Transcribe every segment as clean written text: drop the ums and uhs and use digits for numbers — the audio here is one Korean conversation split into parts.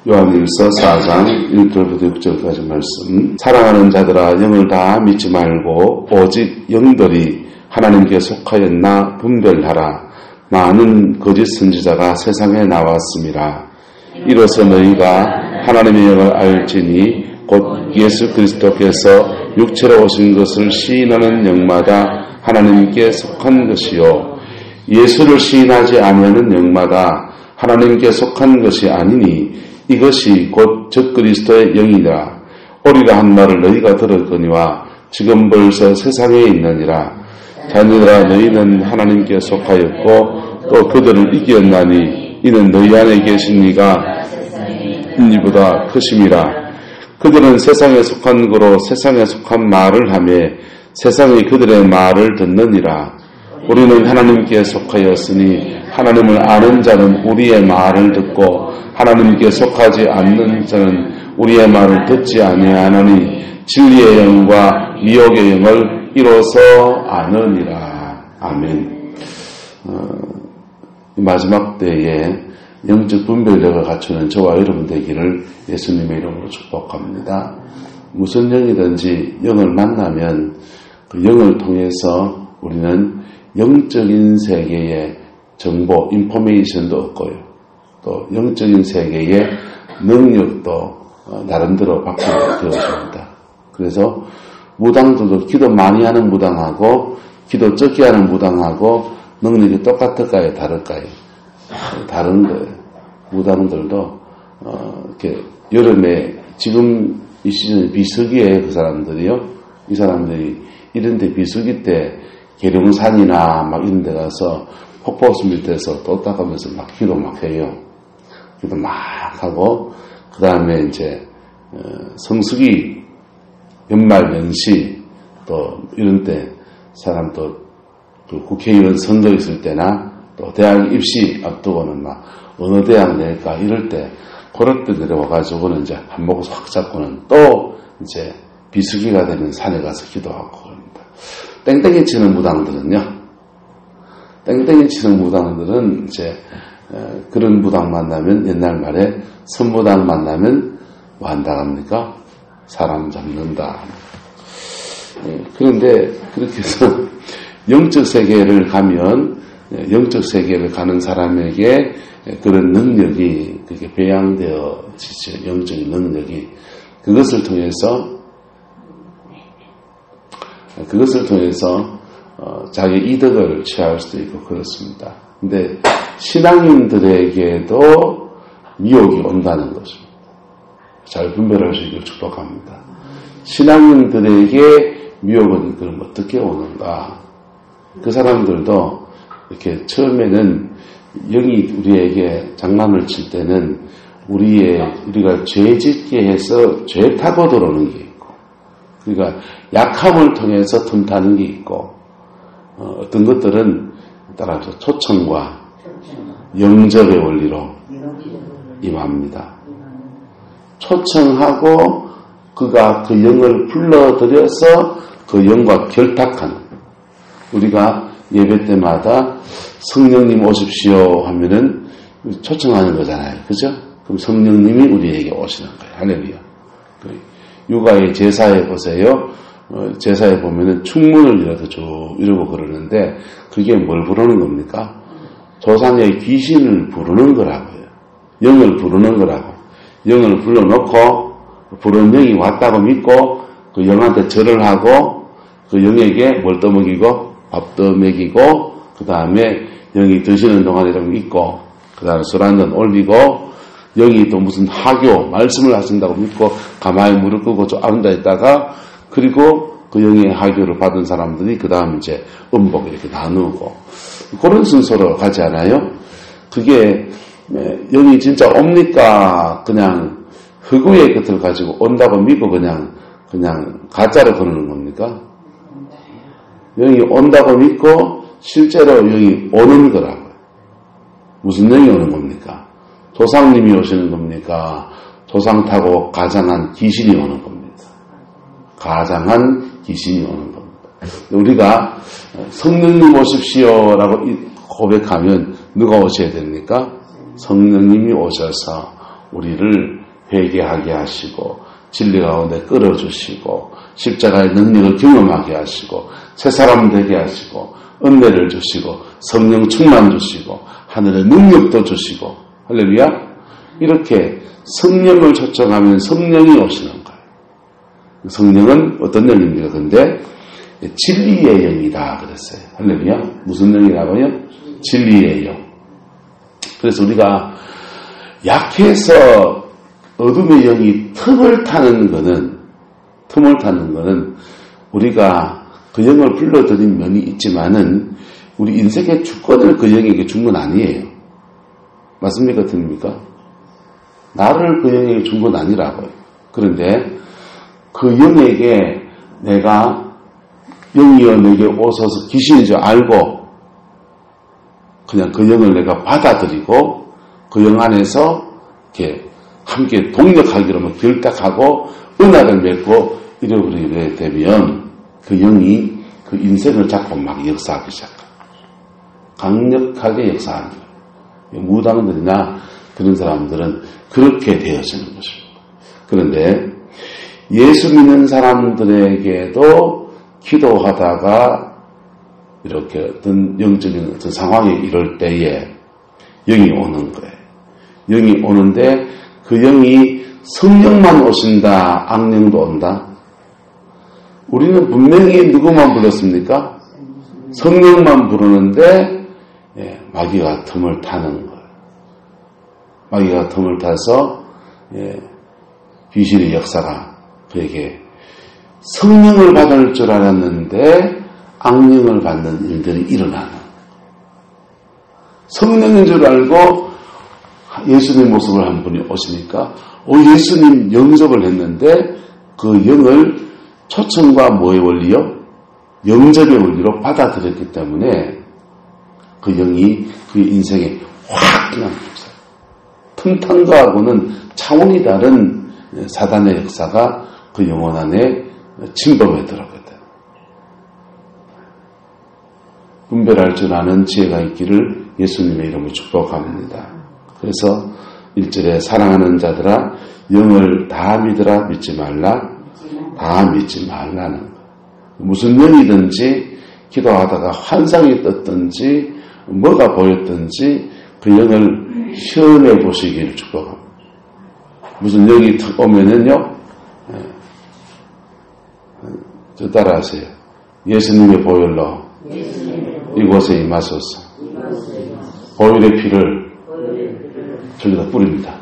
요한일서 4장 1절부터 6절까지 말씀. 사랑하는 자들아 영을 다 믿지 말고 오직 영들이 하나님께 속하였나 분별하라. 많은 거짓 선지자가 세상에 나왔습니다. 이로써 너희가 하나님의 영을 알지니 곧 예수 그리스도께서 육체로 오신 것을 시인하는 영마다 하나님께 속한 것이요 예수를 시인하지 아니하는 영마다 하나님께 속한 것이 아니니 이것이 곧 적그리스도의 영이라. 오리라 한 말을 너희가 들었거니와 지금 벌써 세상에 있느니라. 자녀들아 너희는 하나님께 속하였고 또 그들을 이겼나니 이는 너희 안에 계신 이가 이보다 크심이라. 그들은 세상에 속한 거로 세상에 속한 말을 하며 세상이 그들의 말을 듣느니라. 우리는 하나님께 속하였으니 하나님을 아는 자는 우리의 말을 듣고 하나님께 속하지 않는 자는 우리의 말을 듣지 아니하나니 진리의 영과 미혹의 영을 이로써 아느니라. 아멘. 마지막 때에 영적 분별력을 갖추는 저와 여러분 되기를 예수님의 이름으로 축복합니다. 무슨 영이든지 영을 만나면 그 영을 통해서 우리는 영적인 세계의 정보, 인포메이션도 얻고요. 또 영적인 세계의 능력도 나름대로 받게 되어집니다. 그래서 무당들도 기도 많이 하는 무당하고 기도 적게 하는 무당하고 능력이 똑같을까요? 다를까요? 다른 거예요. 무당들도 이렇게 여름에 지금 이 시즌에 비수기에 그 사람들이요. 이 사람들이 이런데 비수기 때 계룡산이나 막 이런 데 가서 폭포수 밑에서 또 닦으면서 막 기도 막 해요. 기도 막 하고 그 다음에 이제 성수기 연말 연시 또 이런 때 사람 또 그 국회의원 선거 있을 때나 또 대학 입시 앞두고는 막 어느 대학 낼까 이럴 때 그럴 때 내려와가지고는 이제 한 목을 확 잡고는 또 이제 비수기가 되면 산에 가서 기도하고 그럽니다. 땡땡이 치는 무당들은요. 땡땡이 치는 무당들은 이제 그런 무당 만나면 옛날 말에 선무당 만나면 뭐 한다 합니까? 사람 잡는다. 그런데 그렇게 해서 영적 세계를 가면 영적 세계를 가는 사람에게 그런 능력이 그게 배양되어지죠. 영적인 능력이 그것을 통해서 자기 이득을 취할 수도 있고 그렇습니다. 근데 신앙인들에게도 미혹이 온다는 것입니다. 잘 분별할 수 있기를 축복합니다. 신앙인들에게 미혹은 그럼 어떻게 오는가? 그 사람들도 이렇게 처음에는 영이 우리에게 장난을 칠 때는 우리가 죄 짓게 해서 죄 타고 들어오는 게 있고, 그러니까 약함을 통해서 틈타는 게 있고, 어떤 것들은 따라서 초청과 영접의 원리로 임합니다. 초청하고 그가 그 영을 불러들여서 그 영과 결탁하는. 우리가 예배 때마다 성령님 오십시오 하면은 초청하는 거잖아요. 그죠? 그럼 성령님이 우리에게 오시는 거예요. 할렐루야. 육아의 제사에 보세요. 제사에 보면은 충문을 이렇게 쭉 이러고 그러는데 그게 뭘 부르는 겁니까? 조상의 귀신을 부르는 거라고요. 영을 부르는 거라고. 영을 불러놓고 부른 영이 왔다고 믿고 그 영한테 절을 하고 그 영에게 뭘 떠먹이고 밥도 먹이고 그 다음에 영이 드시는 동안에 좀 있고 그 다음에 술 한잔 올리고 영이 또 무슨 하교 말씀을 하신다고 믿고 가만히 무릎 꿇고 좀 앉아있다가 그리고 그 영의 하교를 받은 사람들이 그 다음 이제 음복 이렇게 나누고 그런 순서로 가지 않아요? 그게 영이 진짜 옵니까? 그냥 흑우의 것을 가지고 온다고 믿고 그냥 가짜로 그러는 겁니까? 영이 온다고 믿고 실제로 영이 오는 거라고요. 무슨 영이 오는 겁니까? 조상님이 오시는 겁니까? 조상 타고 가장한 귀신이 오는 겁니다. 가장한 귀신이 오는 겁니다. 우리가 성령님 오십시오라고 고백하면 누가 오셔야 됩니까? 성령님이 오셔서 우리를 회개하게 하시고 진리 가운데 끌어주시고 십자가의 능력을 경험하게 하시고 새 사람 되게 하시고 은혜를 주시고 성령 충만 주시고 하늘의 능력도 주시고 할렐루야. 이렇게 성령을 초청하면 성령이 오시는 거예요. 성령은 어떤 영입니까? 근데 진리의 영이다 그랬어요. 할렐루야. 무슨 영이라고요? 진리의 영. 그래서 우리가 약해서 어둠의 영이 틈을 타는 거는 우리가 그 영을 불러들인 면이 있지만은 우리 인생의 주권을 그 영에게 준 건 아니에요. 맞습니까? 틀립니까? 나를 그 영에게 준 건 아니라고요. 그런데 그 영에게 내가 영이여 내게 오소서 귀신인 줄 알고 그냥 그 영을 내가 받아들이고 그 영 안에서 이렇게 함께 동력하기로 결탁하고 은하를 맺고 이러게 되면 그 영이 그 인생을 잡고 막 역사하기 시작합니다. 강력하게 역사하는 거예요. 무당들이나 그런 사람들은 그렇게 되어지는 것입니다. 그런데 예수 믿는 사람들에게도 기도하다가 이렇게 어떤 영적인 어떤 상황에 이럴 때에 영이 오는 거예요. 영이 오는데 그 영이 성령만 오신다, 악령도 온다? 우리는 분명히 누구만 불렀습니까? 성령만 부르는데 마귀가 틈을 타는 거예요. 마귀가 틈을 타서 귀신의 역사가 그에게 성령을 받을 줄 알았는데 악령을 받는 일들이 일어나는 거예요. 성령인 줄 알고 예수님 모습을 한 분이 오시니까 예수님 영접을 했는데 그 영을 초청과 뭐의 원리요? 영접의 원리로 받아들였기 때문에 그 영이 그 인생에 확 그냥 틈탄 거하고는 차원이 다른 사단의 역사가 그 영혼 안에 침범해 들어거든. 분별할 줄 아는 지혜가 있기를 예수님의 이름으로 축복합니다. 그래서 1절에 사랑하는 자들아 영을 다 믿으라 믿지 말라 다 믿지 말라는 거. 무슨 영이든지 기도하다가 환상이 떴든지 뭐가 보였든지 그 영을 시험해 보시기를 축복합니다. 무슨 영이 탁 오면은요 저 따라하세요. 예수님의 보혈로 이곳에 임하소서. 보혈의 피를 저기다 뿌립니다.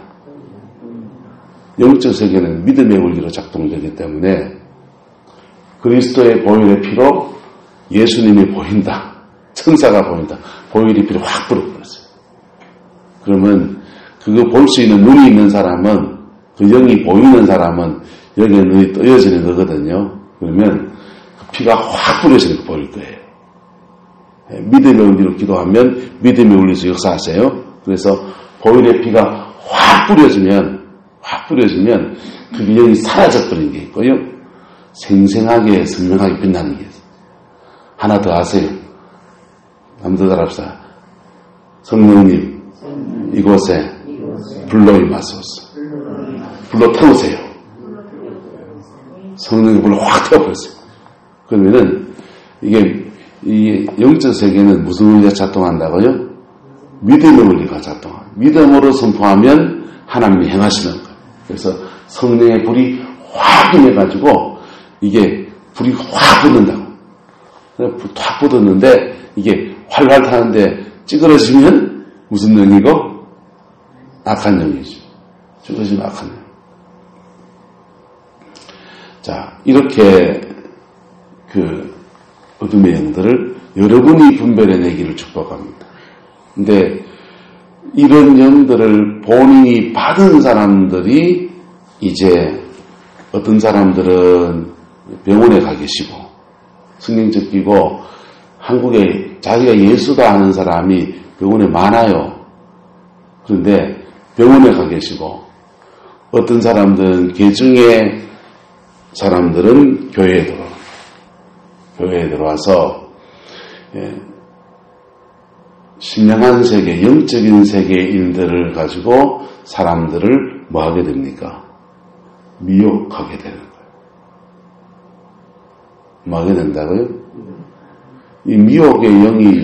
영적 세계는 믿음의 원리로 작동되기 때문에 그리스도의 보혈의 피로 예수님이 보인다. 천사가 보인다. 보혈의 피를 확 뿌려버렸어요. 그러면 그거 볼 수 있는 눈이 있는 사람은 그 영이 보이는 사람은 여기에 눈이 떠여지는 거거든요. 그러면 그 피가 확 뿌려지는 거 보일 거예요. 믿음의 원리로 기도하면 믿음의 원리에서 역사하세요. 그래서 보혈의 피가 확 뿌려지면 그 영이 사라져버리는 게 있고요. 생생하게 선명하게 빛나는 게 있어요. 하나 더 하세요. 한 번 더 합시다. 성령님 이곳에 불로 임하소서. 불로 태우세요. 성령이 불로 확 태워버렸어요. 그러면은 이게 이 영적 세계는 무슨 원리가 작동한다고요? 믿음의 원리가 작동합니다. 믿음으로 선포하면 하나님이 행하시는 거예요. 그래서 성령의 불이 확 임해가지고 이게 불이 확 붙는다고. 확 붙었는데 이게 활활 타는데 찌그러지면 무슨 영이고? 악한 영이죠. 찌그러지면 악한 영. 자, 이렇게 그 어둠의 영들을 여러분이 분별해내기를 축복합니다. 근데 이런 영들을 본인이 받은 사람들이 이제 어떤 사람들은 병원에 가 계시고 성경책 끼고 한국에 자기가 예수다 하는 사람이 병원에 많아요. 그런데 병원에 가 계시고 어떤 사람들은 계중의 사람들은 교회에 들어와서 신령한 세계, 영적인 세계인들을 가지고 사람들을 뭐 하게 됩니까? 미혹하게 되는 거예요. 뭐 하게 된다고요? 이 미혹의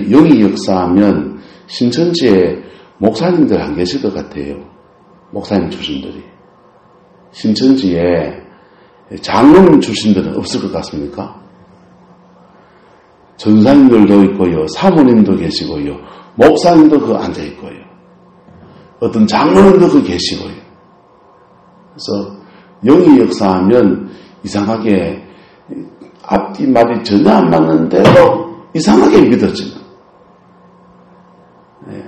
영이 역사하면 신천지에 목사님들 안 계실 것 같아요. 목사님 출신들이. 신천지에 장로님 출신들은 없을 것 같습니까? 전사님들도 있고요. 사모님도 계시고요. 목사님도 그 앉아있고요. 어떤 장로님도 그 계시고요. 그래서 영이 역사하면 이상하게 앞뒤 말이 전혀 안 맞는데도 이상하게 믿어지는. 네.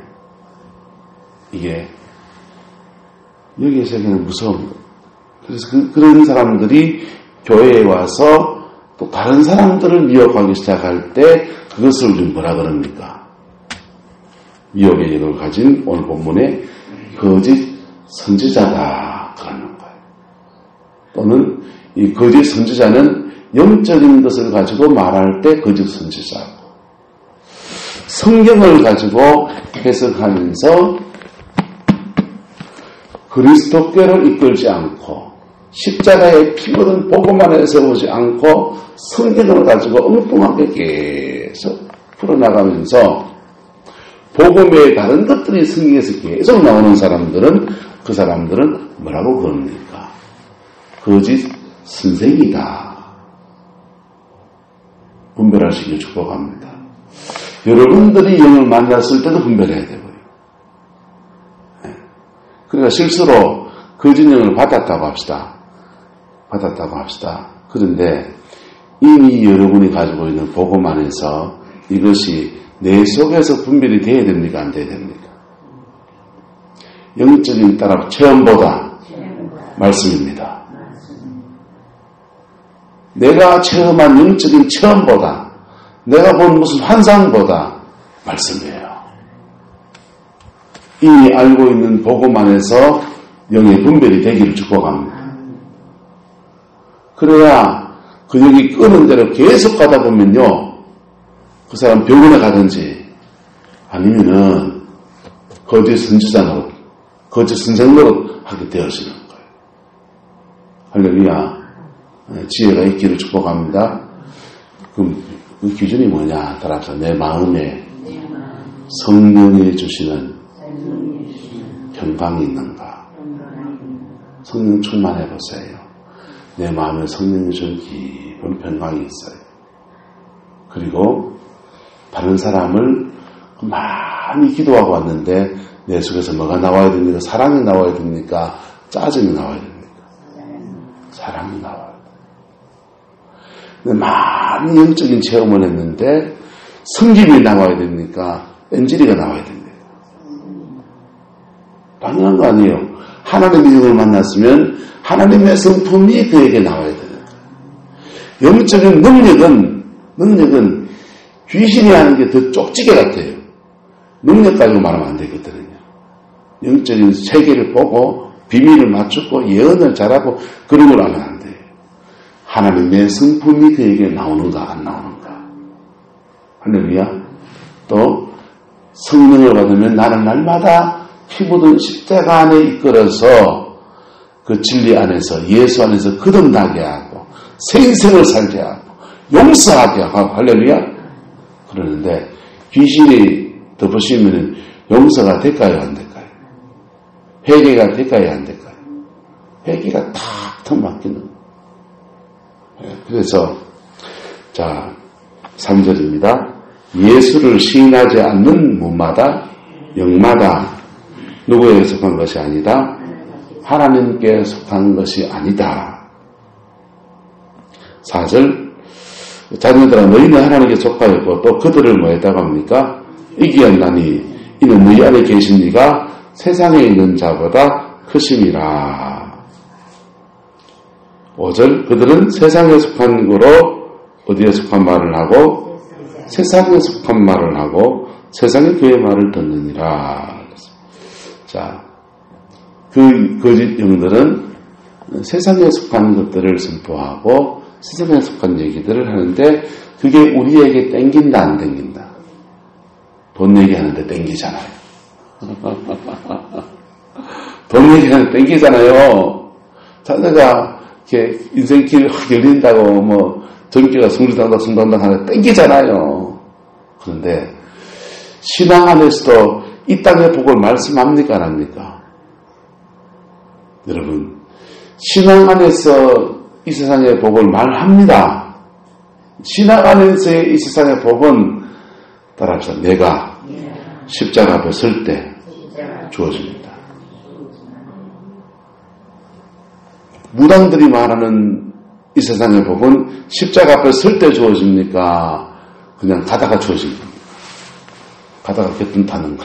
이게 영의 세계는 무서운. 그래서 그런 사람들이 교회에 와서 또 다른 사람들을 미혹하기 시작할 때 그것을 우리 뭐라 그럽니까? 미혹의 영을 가진 오늘 본문의 거짓 선지자다 그러는 거예요. 또는 이 거짓 선지자는 영적인 것을 가지고 말할 때 거짓 선지자고, 성경을 가지고 해석하면서 그리스도께로 이끌지 않고 십자가에 피 묻은 복음만에 세우지 않고 성경을 가지고 엉뚱하게 계속 풀어나가면서 복음의 다른 것들이 성경에서 계속 나오는 사람들은, 그 사람들은 뭐라고 그럽니까? 거짓 선생이다. 분별하시길 축복합니다. 여러분들이 영을 만났을 때도 분별해야 되고요. 그러니까 실수로 거짓 영을 받았다고 합시다. 그런데 이미 여러분이 가지고 있는 복음 안에서 이것이 내 속에서 분별이 돼야 됩니까? 안 돼야 됩니까? 영적인 따라 체험보다 말씀입니다. 내가 체험한 영적인 체험보다, 내가 본 무슨 환상보다 말씀이에요. 이미 알고 있는 복음 안에서 영의 분별이 되기를 축복합니다. 그래야 그 영이 끄는 대로 계속 가다 보면요, 그 사람 병원에 가든지 아니면은 거짓 선지자 노릇, 거짓 선생 노릇 하게 되어지는 거예요. 할렐루야. 지혜가 있기를 축복합니다. 그럼 그 기준이 뭐냐? 따라서 내 마음에 성령이 주시는 평강이 있는가? 성령 충만해 보세요. 내 마음에 성령이 주는 깊은 평강이 있어요. 그리고 다른 사람을 많이 기도하고 왔는데 내 속에서 뭐가 나와야 됩니까? 사랑이 나와야 됩니까? 짜증이 나와야 됩니까? 사랑이 나와야 됩니다. 많이 영적인 체험을 했는데 성김이 나와야 됩니까? 엔지리가 나와야 됩니까? 당연한 거 아니에요. 하나님의 영을 만났으면 하나님의 성품이 그에게 나와야 되는 거예요. 영적인 능력은 귀신이 하는 게 더 쪽지게 같아요. 능력 가지고 말하면 안 되거든요. 영적인 세계를 보고 비밀을 맞추고 예언을 잘하고 그런 걸 하면 안 돼요. 하나님의 성품이 그에게 나오는가 안 나오는가. 할렐루야. 또 성령을 받으면 나는 날마다 피 묻은 십자가 안에 이끌어서 그 진리 안에서 예수 안에서 거듭나게 하고 새 인생을 살게 하고 용서하게 하고 할렐루야. 그러는데 귀신이 덮으시면 용서가 될까요 안 될까요? 회개가 될까요 안 될까요? 회개가 탁 막히는. 그래서 자 3절입니다. 예수를 시인하지 않는 문마다 영마다 누구에게 속한 것이 아니다. 하나님께 속한 것이 아니다. 4절 자녀들아 너희는 하나님께 속하였고 또 그들을 뭐 했다고 합니까? 이기었나니 이는 너희 안에 계신 이가 세상에 있는 자보다 크심이라. 5절 그들은 세상에 속한 거로 어디에 속한 말을 하고 세상에 속한 말을 하고 세상이 그의 말을 듣느니라. 자, 그 거짓 영들은 세상에 속한 것들을 선포하고 세상에 속한 얘기들을 하는데 그게 우리에게 땡긴다 안 땡긴다? 돈 얘기하는데 땡기잖아요. 돈 얘기하는데 땡기잖아요. 자네가 이렇게 인생길 확 열린다고 뭐 전기가 숭리당당 하는데 땡기잖아요. 그런데 신앙 안에서도 이 땅의 복을 말씀합니까 안 합니까? 여러분, 신앙 안에서 이 세상의 복을 말합니다. 신앙 안에서의 이 세상의 복은 따라합시다. 내가 십자가 앞에 설 때 주어집니다. 무당들이 말하는 이 세상의 복은 십자가 앞에 설 때 주어집니까? 그냥 가다가 주어집니다. 가다가 개뜬 타는 거.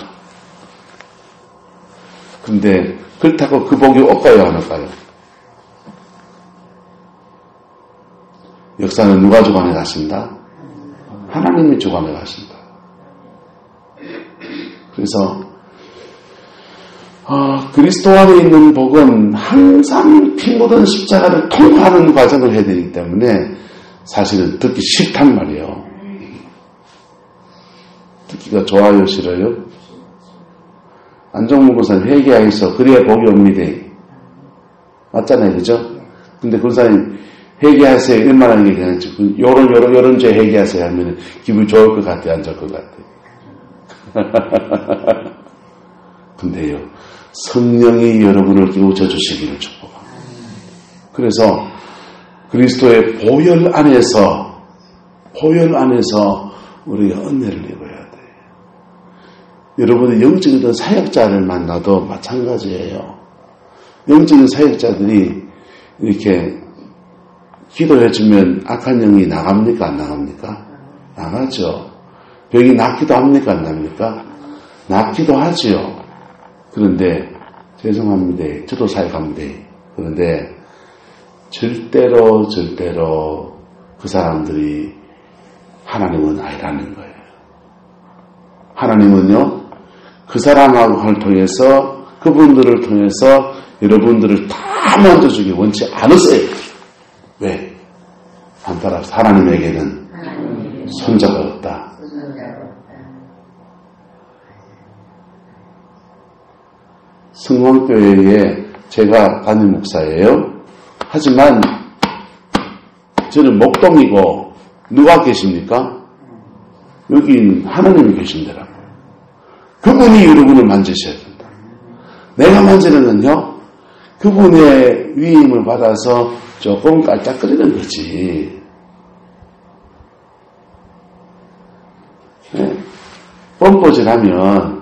근데 그렇다고 그 복이 올까요 안 올까요? 역사는 누가 주관해 가신다? 하나님이 주관해 가신다. 그래서 그리스도 안에 있는 복은 항상 피 묻은 십자가를 통과하는 과정을 해야 되기 때문에 사실은 듣기 싫단 말이에요. 듣기가 좋아요, 싫어요? 안정무 권사님 회개하여서 그래야 복이 옵니다. 맞잖아요, 그죠? 근데 권사님 회개하세요 얼마나 얘기하는지 요런 죄 회개하세요 하면 기분이 좋을 것 같아요, 안 좋을 것 같아요? 근데요, 성령이 여러분을 깨우쳐 주시기를 축복합니다. 그래서 그리스도의 보혈 안에서 우리가 은혜를 입어야 돼요. 여러분의 영적인 사역자를 만나도 마찬가지예요. 영적인 사역자들이 이렇게 기도해주면 악한 영이 나갑니까 안 나갑니까? 나가죠. 병이 낫기도 합니까 안 납니까? 낫기도 하지요. 그런데 죄송합니다. 저도 사역합니다. 그런데 절대로 그 사람들이 하나님은 아니라는 거예요. 하나님은요, 그 사람을 통해서, 그분들을 통해서 여러분들을 다 만져주기 원치 않으세요. 왜? 한따라 하나님에게는 손자가 없다. 성황교회에 제가 담임 목사예요. 하지만 저는 목동이고 누가 계십니까? 여긴 하나님이 계신다라고. 그분이 여러분을 만지셔야 된다. 내가 만지는 건요, 그분의 위임을 받아서 조금 깔짝거리는 거지. 네? 뻔뻔질하면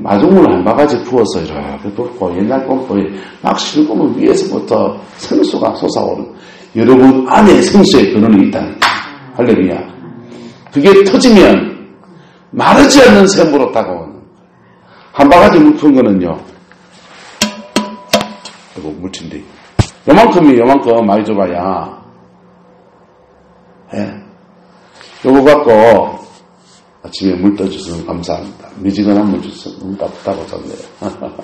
마중물 한 바가지 부어서 이렇게 붓고 옛날 뻔뻔이 막 실으면 위에서부터 생수가 솟아오르는, 여러분 안에 생수의 근원이 있다니까. 할렐루야. 그게 터지면 마르지 않는 샘으로 다가오는. 한 바가지 물 푼 거는요, 이거 물친데 요만큼 많이 줘봐야, 예. 요거 갖고 아침에 물 떠주셔서 감사합니다. 미지근한 물 주셔서 너무 따뜻하고 좋네요.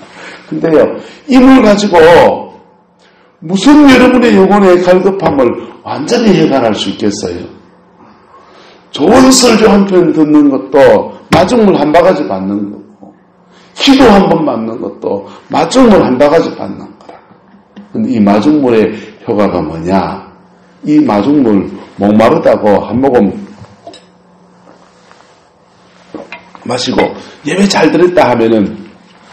근데요, 이 물 가지고 무슨 여러분의 영혼의 갈급함을 완전히 해결할 수 있겠어요? 좋은 설교 한 편 듣는 것도 마중물 한 바가지 받는 거고, 기도 한 번 받는 것도 마중물 한 바가지 받는 거라. 근데 이 마중물의 효과가 뭐냐? 이 마중물 목마르다고 한 모금 마시고 예배 잘 들었다 하면은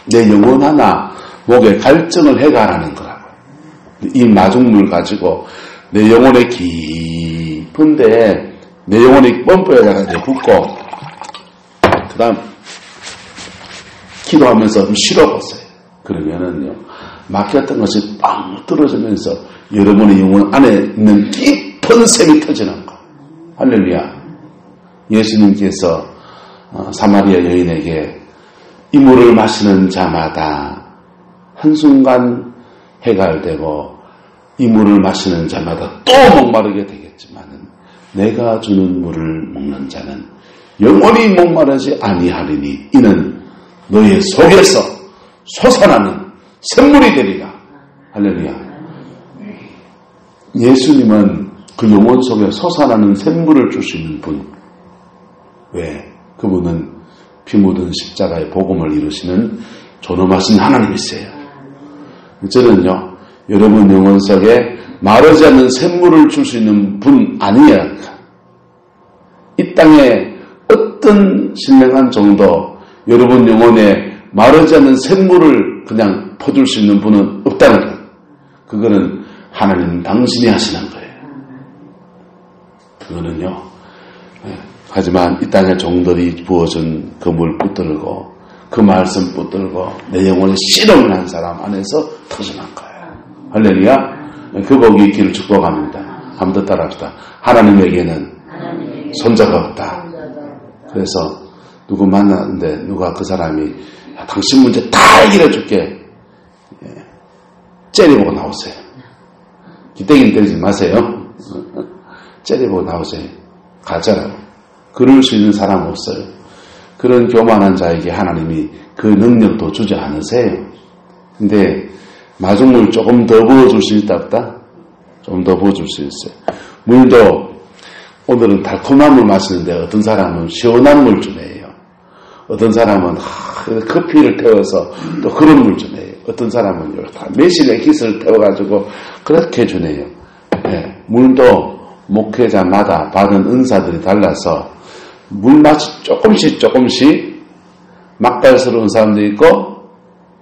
내 영혼 하나 목에 갈증을 해결하는 거라고. 이 마중물 가지고 내 영혼의 깊은데 내 영혼이 뻔뻔해다가 이제 붓고, 그 다음 기도하면서 좀 실어보세요. 그러면은요, 막혔던 것이 빵 떨어지면서 여러분의 영혼 안에 있는 깊은 샘이 터지는 거. 할렐루야. 예수님께서 사마리아 여인에게 이 물을 마시는 자마다 한순간 해갈되고 이 물을 마시는 자마다 또 목마르게 되겠지만은 내가 주는 물을 먹는 자는 영원히 목마르지 아니하리니 이는 너의 속에서 솟아나는 샘물이 되리라. 할렐루야. 예수님은 그 영혼 속에 솟아나는 샘물을 주시는 분. 왜? 그분은 피 묻은 십자가의 복음을 이루시는 존엄하신 하나님이세요. 저는요, 여러분 영혼 속에 마르지 않는 샘물을 줄 수 있는 분 아니에요. 이 땅에 어떤 신령한 정도 여러분 영혼에 마르지 않는 샘물을 그냥 퍼줄 수 있는 분은 없다는 거예요. 그거는 하나님 당신이 하시는 거예요. 그거는요. 하지만 이 땅에 종들이 부어준 그 물 붙들고 그 말씀 붙들고 내 영혼에 실험을 한 사람 안에서 터져난 거예요. 할렐루야. 그 복이 있기를 축복합니다. 한번 더 따라합시다. 하나님에게는 손자가 없다. 그래서 누구 만났는데 누가 그 사람이 당신 문제 다 해결해 줄게. 째려보고 나오세요. 기대기는 때리지 마세요. 째려보고 나오세요. 가짜라고. 그럴 수 있는 사람 없어요. 그런 교만한 자에게 하나님이 그 능력도 주지 않으세요. 근데 마중물 조금 더 부어줄 수 있다 없다? 좀 더 부어줄 수 있어요. 물도 오늘은 달콤한 물 마시는데 어떤 사람은 시원한 물 주네요. 어떤 사람은 커피를 태워서 또 그런 물 주네요. 어떤 사람은 매실의 깃을 태워가지고 그렇게 주네요. 네, 물도 목회자마다 받은 은사들이 달라서 물맛이 조금씩 맛깔스러운 사람도 있고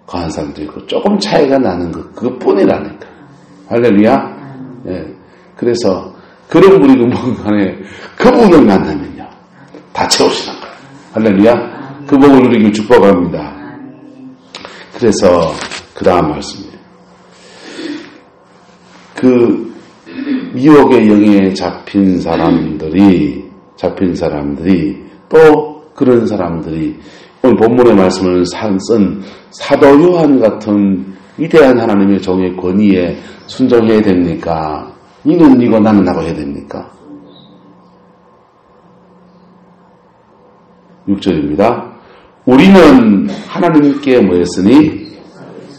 과한 사람도 있고 조금 차이가 나는 그것뿐이라니까. 할렐루야. 네, 그래서 그런 물이고 뭔가에 그분을 만나면요 다 채우시는 거예요. 할렐루야. 그 복을 누리길 축복합니다. 그래서 그 다음 말씀이에요. 그 미혹의 영에 잡힌 사람들이 또 그런 사람들이 오늘 본문의 말씀을 쓴 사도 요한 같은 위대한 하나님의 종의 권위에 순종해야 됩니까? 이는 이고 나는 나고 해야 됩니까? 6절입니다. 우리는 하나님께 뭐였으니?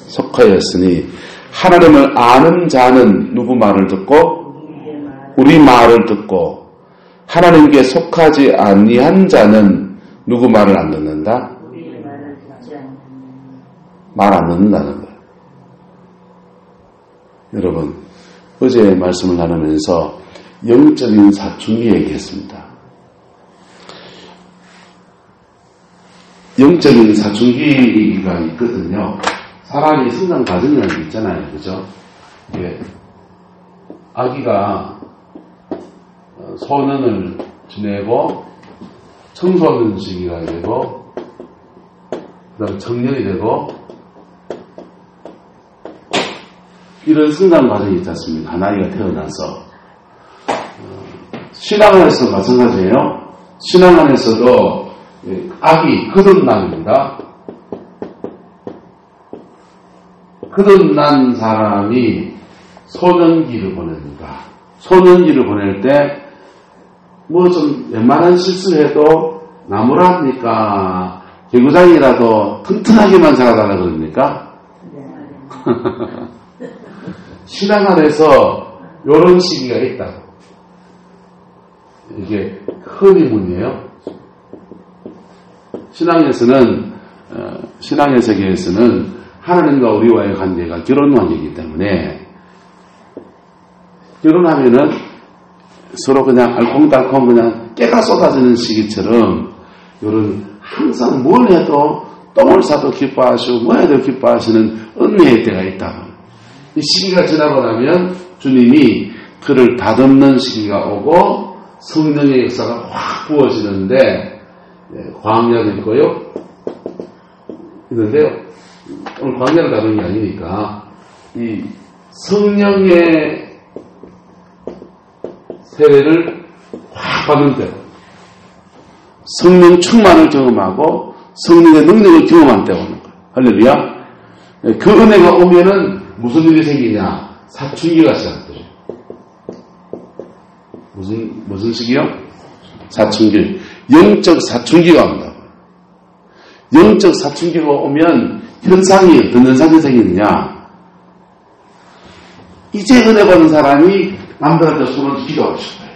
속하였으니 하나님을 아는 자는 누구 말을 듣고? 우리 말을 듣고 하나님께 속하지 아니한 자는 누구 말을 안 듣는다? 말 안 듣는다는 거예요. 여러분, 어제 말씀을 나누면서 영적인 사춘기 얘기했습니다. 영적인 사춘기가 있거든요. 사람이 성장 과정이라는 게 있잖아요. 그죠? 예. 아기가 소년을 지내고 청소년 시기가 되고 그 다음에 청년이 되고 이런 성장 과정이 있지 않습니까? 한 아이가 태어나서 신앙 안에서 마찬가지예요. 신앙 안에서도 아기 거듭남입니다. 거듭난 사람이 소년기를 보냅니다. 소년기를 보낼 때 뭐 좀 웬만한 실수를 해도 나무라니까 개구장이라도 튼튼하게만 자라달라 그럽니까? 신앙 안에서 이런 시기가 있다. 이게 큰 의문이에요. 신앙의 세계에서는 하나님과 우리와의 관계가 결혼 관계이기 때문에 결혼하면은 서로 그냥 알콩달콩 그냥 깨가 쏟아지는 시기처럼 이런 항상 뭘 해도 똥을 싸도 기뻐하시고 뭐 해도 기뻐하시는 은혜의 때가 있다. 이 시기가 지나고 나면 주님이 그를 다듬는 시기가 오고 성령의 역사가 확 부어지는데 광야도 있고요. 있는데요. 오늘 광야를 다루는 게 아니니까 이 성령의 세례를 확 받는 때 성령 충만을 경험하고 성령의 능력을 경험한 때가 오는 거예요. 할렐루야. 그 은혜가 오면은 무슨 일이 생기냐? 사춘기가 시작돼요. 무슨 시기요? 사춘기. 영적 사춘기가 온다고. 영적 사춘기가 오면 어떤 현상이 생기느냐? 이제 은혜 받은 사람이 남들한테 손을 기도하고 싶어요.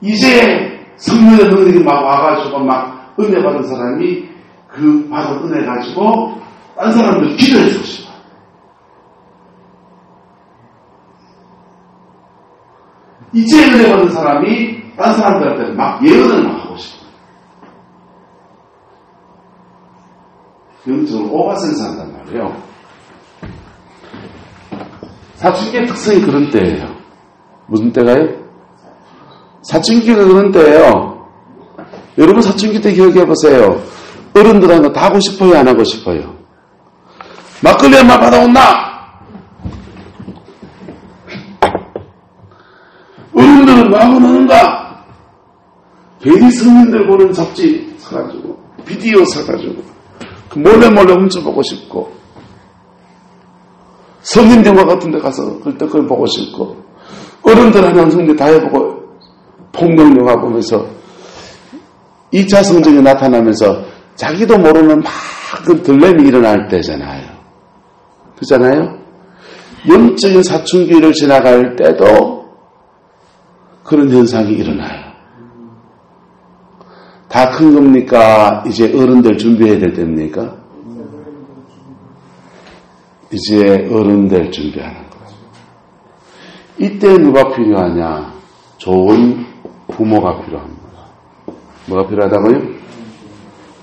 이제 성령의 능력이 막 와가지고 막 은혜 받은 사람이 그 받은 은혜 가지고 딴 사람들 기도해 주고 싶어. 이제 은혜 받은 사람이 딴 사람들한테 막 예언을 막 하고 싶어. 영적으로 오바센스 한단 말이에요. 사춘기의 특성이 그런 때예요. 무슨 때가요? 사춘기가 그런 때예요. 여러분 사춘기 때 기억해보세요. 어른들한테 다 하고 싶어요? 안 하고 싶어요? 막걸리 한번 받아온나? 어른들은 마음은 하는가? 괜히 성인들 보는 잡지 사가지고 비디오 사가지고 몰래 훔쳐보고 싶고 성인 영화 같은 데 가서 그걸 보고 싶고 어른들 하는 성대 다 해보고 폭력 영화 보면서 2차 성적이 나타나면서 자기도 모르는 막 그 들램이 일어날 때잖아요. 그렇잖아요? 영적인 사춘기를 지나갈 때도 그런 현상이 일어나요. 다 큰 겁니까? 이제 어른들 준비해야 될 때입니까? 이제 어른들 준비하는 거죠. 이때 누가 필요하냐? 좋은 부모가 필요합니다. 뭐가 필요하다고요?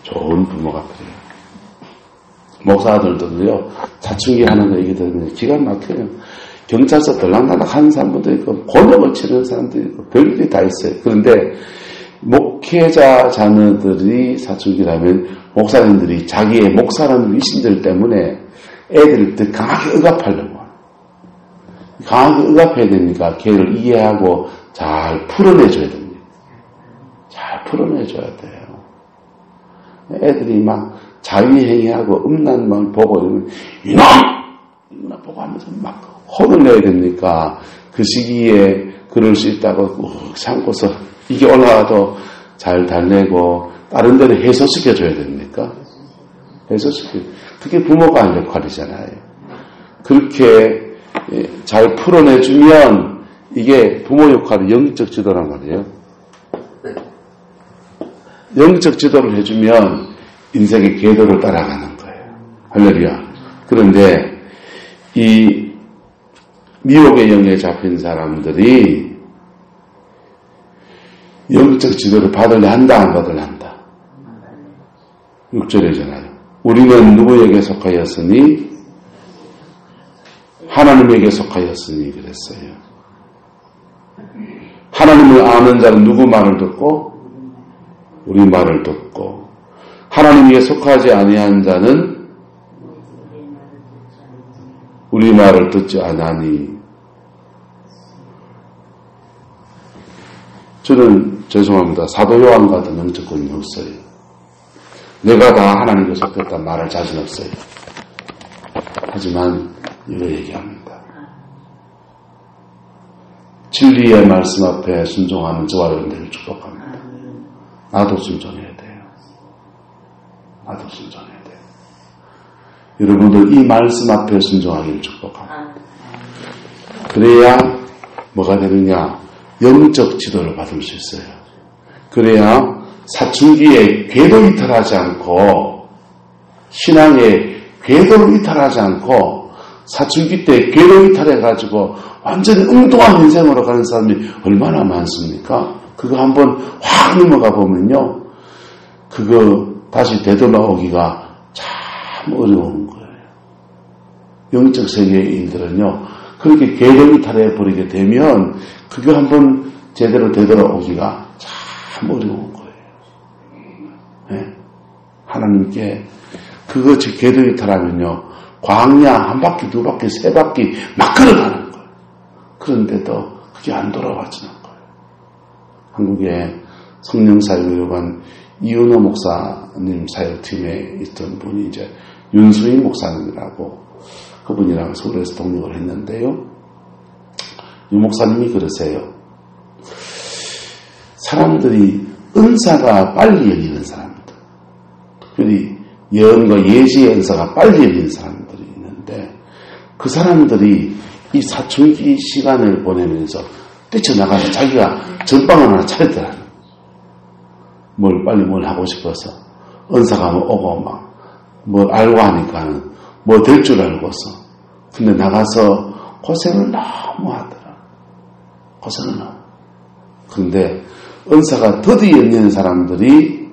좋은 부모가 필요해요. 목사들도요, 사춘기 하는 거 얘기 들으면 기가 막혀요. 경찰서 들락날락 하는 사람도 있고, 곤욕을 치는 사람도 있고, 별일이 다 있어요. 그런데, 목회자 자녀들이 사춘기라면, 목사님들이 자기의 목사라는 위신들 때문에 애들을 더 강하게 억압하려고 해요. 강하게 억압해야 되니까, 걔를 이해하고 잘 풀어내줘야 됩니다. 잘 풀어내줘야 돼요. 애들이 막 자위행위하고 음란 말 보고 이러면 이놈 보고 하면서 막 혼을 내야 됩니까? 그 시기에 그럴 수 있다고 참고서 이게 올라가도 잘 달래고 다른 데를 해소시켜줘야 됩니까? 그게 부모가 할 역할이잖아요. 그렇게 잘 풀어내주면 이게 부모 역할이 영적 지도란 말이에요. 영적 지도를 해주면 인생의 궤도를 따라가는 거예요. 할렐루야. 그런데 이 미혹의 영에 잡힌 사람들이 영적 지도를 받으려 한다, 안 받으려 한다. 6절이잖아요. 우리는 누구에게 속하였으니? 하나님에게 속하였으니 그랬어요. 하나님을 아는 자는 누구 말을 듣고? 우리 말을 듣고 하나님에게 속하지 아니한 자는 우리 말을 듣지 않으니. 저는 죄송합니다. 사도 요한과 같은 영적권이 없어요. 내가 다 하나님께 속했다 말할 자신 없어요. 하지만 이거 얘기합니다. 진리의 말씀 앞에 순종하는 저와 여러분들을 축복합니다. 나도 순종해야 돼요. 나도 순종해야 돼요. 여러분들 이 말씀 앞에 순종하기를 축복합니다. 그래야 뭐가 되느냐? 영적 지도를 받을 수 있어요. 그래야 사춘기에 궤도 이탈하지 않고 신앙에 궤도 이탈하지 않고 사춘기 때 궤도 이탈해가지고 완전히 엉뚱한 인생으로 가는 사람이 얼마나 많습니까? 그거 한번 확 넘어가 보면요. 그거 다시 되돌아오기가 참 어려운 거예요. 영적 세계의 일들은요. 그렇게 궤도 이탈해 버리게 되면 그거 한번 제대로 되돌아오기가 참 어려운 거예요. 네? 하나님께 그거 궤도 이탈하면요. 광야 한 바퀴, 두 바퀴, 세 바퀴 막 걸어가는 거예요. 그런데도 그게 안 돌아와지는 거예요. 한국에 성령 사역을 한 이은호 목사님 사역팀에 있던 분이 이제 윤수인 목사님이라고 그분이랑 서울에서 동역을 했는데요. 이 목사님이 그러세요. 사람들이 은사가 빨리 열리는 사람들, 특별히 예언과 예지의 은사가 빨리 열리는 사람들이 있는데 그 사람들이 이 사춘기 시간을 보내면서 뛰쳐나가서 자기가 전방을 하나 차렸더라고요. 빨리 뭘 하고 싶어서 은사가 오고 막 뭘 알고 하니까는 뭐 될 줄 알고서 근데 나가서 고생을 너무 하더라. 고생을 너무. 그런데 은사가 더디 있는 사람들이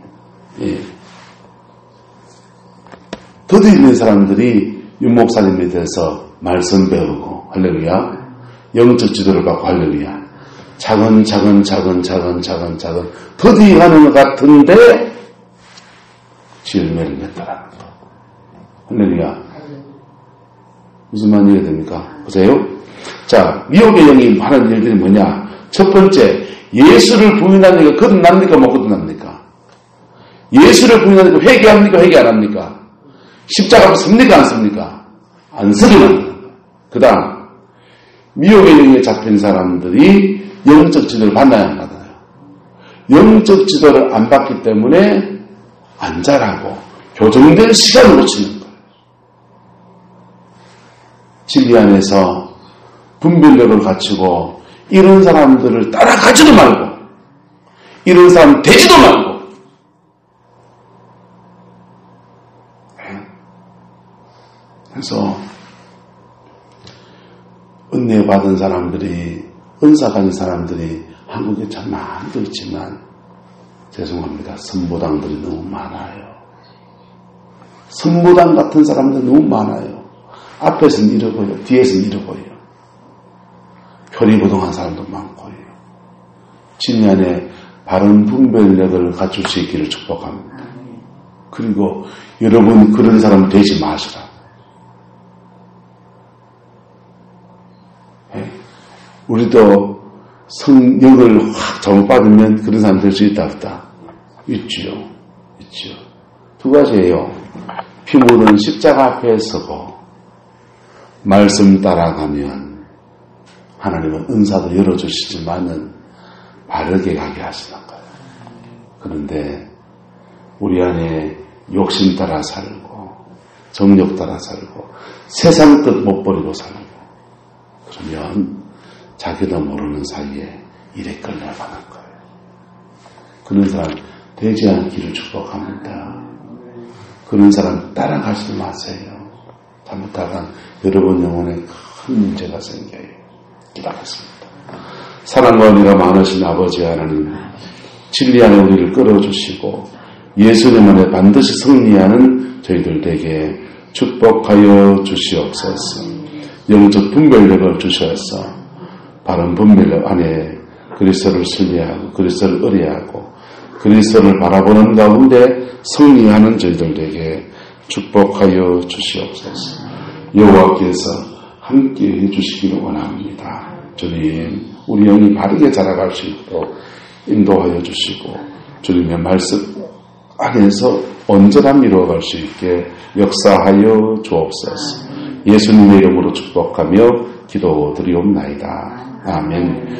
더디 있는 사람들이 윤목사님에 대해서 말씀 배우고 할렐루야 영적 지도를 받고 할렐루야 차근차근 더디 하는 것 같은데 열매를 맺더라는 거. 할렐루야. 무슨 말 이해가 됩니까? 보세요. 자, 미혹의 영이 하는 일들이 뭐냐? 첫 번째, 예수를 부인하니까 거듭납니까? 못 거듭납니까? 예수를 부인하니까 회개합니까? 회개 안 합니까? 십자가로 섭니까? 안 섭니까? 안 서게 만드는 거예요. 그 다음, 미혹의 영에 잡힌 사람들이 영적 지도를 받나야 안 받아요? 영적 지도를 안 받기 때문에 안 자라고 교정될 시간을 놓치는 거예요. 진리 안에서 분별력을 갖추고 이런 사람들을 따라가지도 말고 이런 사람 되지도 말고 그래서 은혜 받은 사람들이 은사 가진 사람들이 한국에 참 많이도 있지만 죄송합니다. 선보당들이 너무 많아요. 선보당 같은 사람들이 너무 많아요. 앞에서는 이러 보여, 뒤에서는 이러 보여. 표리부동한 사람도 많고요. 진리 안에 바른 분별력을 갖출 수 있기를 축복합니다. 그리고 여러분 그런 사람 되지 마시라. 우리도 성령을 확 잘못 받으면 그런 사람 될 수 있다 없다? 있지요. 있지요. 두 가지예요. 피 묻은 십자가 앞에 서고 말씀 따라가면 하나님은 은사도 열어주시지만은 바르게 가게 하시는 거예요. 그런데 우리 안에 욕심 따라 살고 정욕 따라 살고 세상 뜻 못 버리고 살고 그러면 자기도 모르는 사이에 일에 끌려가는 거예요. 그런 사람 되지 않기를 축복합니다. 그런 사람 따라가지도 마세요. 잘못하면 여러분 영혼에 큰 문제가 생겨요. 기도하겠습니다. 사랑과 은혜가 많으신 아버지 하나님, 진리 안에 우리를 끌어주시고 예수님 안에 반드시 승리하는 저희들 에게 축복하여 주시옵소서. 영적 분별력을 주셔서 바른 분별력 안에 그리스도를 신뢰하고 그리스도를 의뢰하고 그리스도를 바라보는 가운데 승리하는 저희들에게 축복하여 주시옵소서. 여호와께서 함께 해주시기를 원합니다. 주님, 우리 영이 바르게 자라갈 수 있도록 인도하여 주시고 주님의 말씀 안에서 온전함 이루어갈 수 있게 역사하여 주옵소서. 예수님의 이름으로 축복하며 기도드리옵나이다. 아멘.